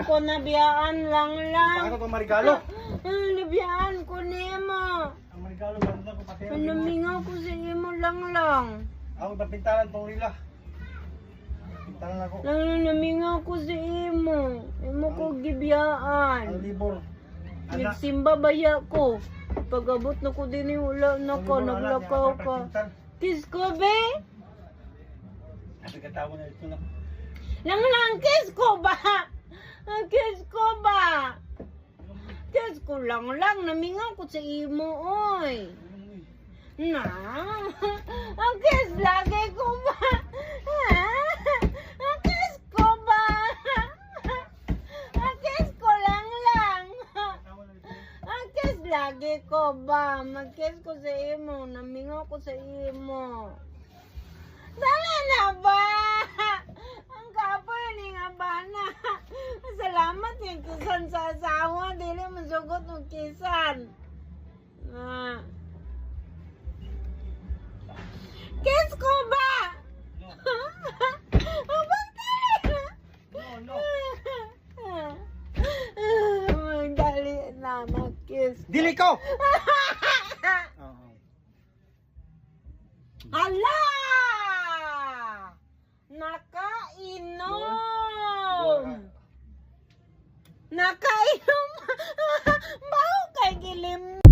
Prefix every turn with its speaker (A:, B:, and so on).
A: ko nabiyaan lang.
B: Bakit itong marigalo?
A: Nabiyaan ko nimo.
B: Ang marigalo, ganda ko pati.
A: Namingaw ko sa imo lang.
B: Ako napintalan tong rila. Pintalan ako.
A: Namingaw ko sa imo. Imo ko gibiyaan.
B: Ang libor. Anak.
A: Nagsimba baya ko. Pag-abot na ko din wala na ko. Naglakaw ka. Kiss ko, be?
B: Kasi katawa na ito na.
A: Lang, kiss ko ba? Kiss ko ba? Kiss ko lang. Namingaw ko sa imo, oy. Na? Ang kiss lagi ko ba? Ha? Ang kiss ko ba? Ang kiss ko lang. Ang kiss lagi ko ba? Mag-kiss ko sa imo. Namingaw ko sa imo. Dali na ba? Ang kapoy ni nga ba na? Salamat yung kisan sa asawa. Dili masugot ng kisan. Kiss ko ba?
B: No. No.
A: Dali na mag-kiss.
B: Dili ko!
A: Hala! Nakainom! Nakainom! Baho kay gilim